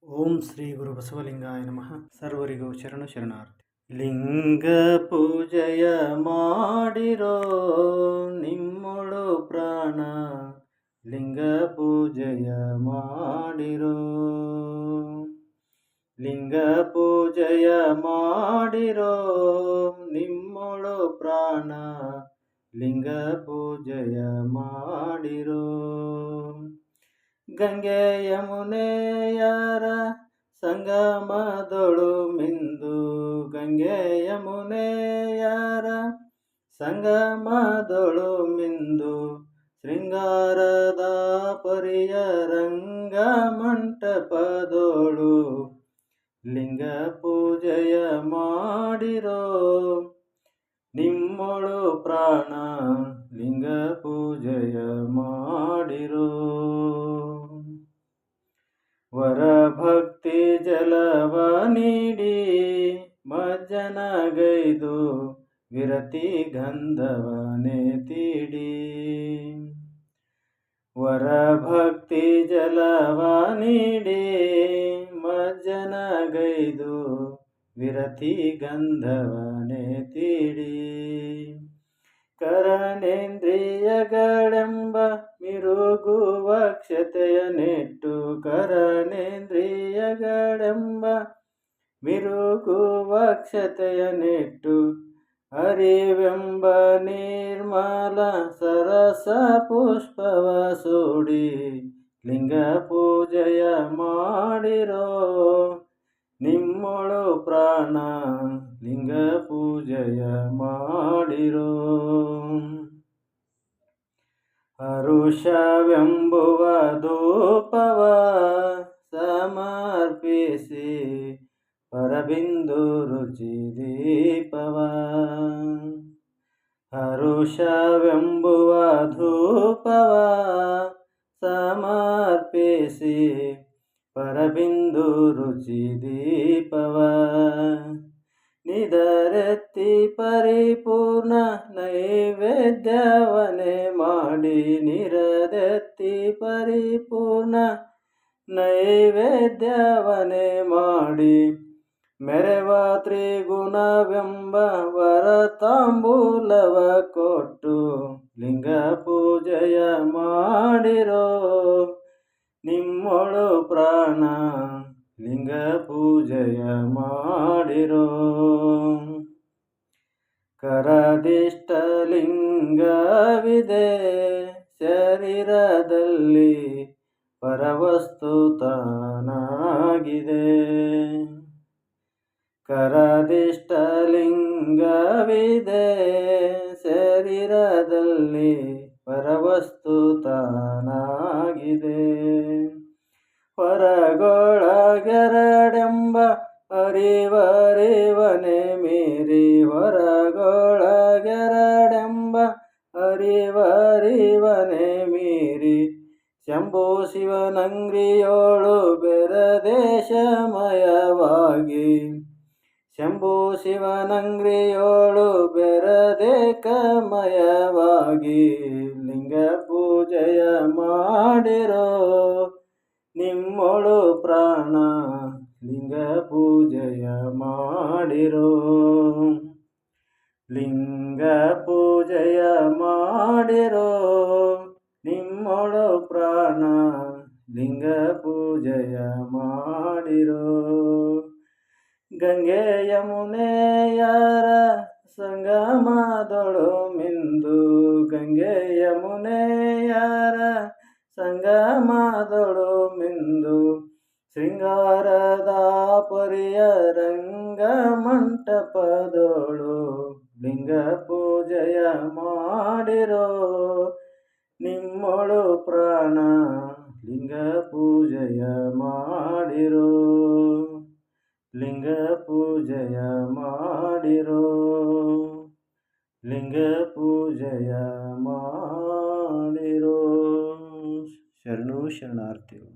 ಓಂ ಶ್ರೀ ಗುರು ಬಸವಲಿಂಗಾಯ ನಮಃ. ಸರ್ವರಿಗೂ ಶರಣು ಶರಣಾರ್ಥಿ. ಲಿಂಗ ಪೂಜೆಯ ಮಾಡಿರೋ ನಿಮ್ಮೊಳು ಪ್ರಾಣ, ಲಿಂಗ ಪೂಜೆಯ ಮಾಡಿರೋ, ಲಿಂಗ ಪೂಜೆಯ ಮಾಡಿರೋ ನಿಮ್ಮೊಳು ಪ್ರಾಣ, ಲಿಂಗ ಪೂಜೆಯ ಮಾಡಿರೋ. ಗಂಗೆ ಯಮುನೆಯರ ಸಂಗಮದೊಳು ಮಿಂದು, ಗಂಗೆ ಯಮುನೆಯರ ಸಂಗಮದೊಳು ಮಿಂದು, ಶೃಂಗಾರದ ಪರಿಯ ರಂಗ ಮಂಟಪದೊಳು ಲಿಂಗ ಪೂಜೆಯ ಮಾಡಿರೋ ನಿಮ್ಮೊಳು ಪ್ರಾಣ, ಲಿಂಗ ಪೂಜೆಯ ಮಾಡಿರೋ. ವರಭಕ್ತಿ ಜಲವ ನೀಡಿ ಮಜ್ಜನಗೈದು, ವಿರತಿ ಗಂಧವನೆ ತೀಡಿ. ವರಭಕ್ತಿ ಜಲವ ನೀಡಿ ಮಜ್ಜನಗೈದು, ವಿರತಿ ಗಂಧವನೆ ತೀಡಿ. ಕರಣೇಂದ್ರಿಯಗಳೆಂಬ ಮಿರುಗುವಕ್ಷತೆಯ ನೆಟ್ಟು, ಕರಣೇಂದ್ರಿಯಗಳೆಂಬ ಮಿರುಗುವಕ್ಷತೆಯ ನೆಟ್ಟು, ಅರಿವೆಂಬ ನಿರ್ಮಲ ಸರಸ ಪುಷ್ಪವ ಸೂಡಿ, ಲಿಂಗ ಪೂಜೆಯ ಮಾಡಿರೋ ನಿಮ್ಮೊಳು ಪ್ರಾಣ, ಲಿಂಗ ಪೂಜೆಯ ಮಾಡಿರೋ. ಹರುಷವೆಂಬುವ ಧೂಪವ ಸಮರ್ಪಿಸಿ, ಪರಬಿಂದು ರುಚಿ ದೀಪವ. ಹರುಷವೆಂಬುವ ಧೂಪವ ಸಮರ್ಪಿಸಿ, ಪರಬಿಂದು ರುಚಿ ದೀಪವ. ನಿದರೆತ್ತಿ ಪರಿಪೂರ್ಣ ನೈವೇದ್ಯವನೆ ಮಾಡಿ, ನಿರದೆತ್ತಿ ಪರಿಪೂರ್ಣ ನೈವೇದ್ಯವನೆ ಮಾಡಿ, ಮೆರವ ತ್ರಿಗುಣವೆಂಬ ವರತಾಂಬೂಲವ ಕೊಟ್ಟು, ಲಿಂಗ ಪೂಜೆಯ ಮಾಡಿರೋ ನಿಮ್ಮೊಳು ಪ್ರಾಣ, ಲಿಂಗ ಪೂಜೆಯ ಮಾಡಿರೋ. ಕರದಿಷ್ಟಲಿಂಗವಿದೆ ಶರೀರದಲ್ಲಿ, ಪರವಸ್ತು ತಾನಾಗಿದೆ. ಕರದಿಷ್ಟಲಿಂಗವಿದೆ ಶರೀರದಲ್ಲಿ, ಪರವಸ್ತು ತಾನಾಗಿದೆ. ಹೊರಗೊಳಗೆರಡೆಂಬ ಅರಿವರಿವನೆ ಮೀರಿ, ಹೊರಗೊಳಗೆರಡೆಂಬ ಅರಿವರಿವನೆ ಮೀರಿ, ಶಂಭು ಶಿವನಂಗ್ರಿಯೋಳು ಬೆರದೇಶಮಯವಾಗಿ, ಶಂಭು ಶಿವನಂಗ್ರಿಯೋಳು ಬೆರದೇಕಮಯವಾಗಿ, ಲಿಂಗ ಪೂಜೆಯ ಮಾಡಿರೋ ನಿಮ್ಮೊಳು ಪ್ರಾಣ, ಲಿಂಗ ಪೂಜೆಯ ಮಾಡಿರೋ. ಲಿಂಗ ಪೂಜೆಯ ಮಾಡಿರೋ ನಿಮ್ಮೊಳು ಪ್ರಾಣ, ಲಿಂಗ ಪೂಜೆಯ ಮಾಡಿರೋ. ಗಂಗೆ ಯಮುನೆಯರ ಸಂಗಮದೊಳು ಮಿಂದು, ಗಂಗೆ ಯಮುನೆಯರ ಸಂಗಮದೊಳು ಮಿಂದು, ಶೃಂಗಾರದ ಪರಿಯ ರಂಗ ಮಂಟಪದೊಳು ಲಿಂಗ ಪೂಜೆಯ ಮಾಡಿರೋ ನಿಮ್ಮೊಳು ಪ್ರಾಣ, ಲಿಂಗ ಪೂಜೆಯ ಮಾಡಿರೋ, ಲಿಂಗ ಪೂಜೆಯ ಮಾಡಿರೋ, ಲಿಂಗ ಪೂಜೆಯ ಮಾಡಿರೋ. ಶರಣು ಶರಣಾರ್ಥಿಗಳು.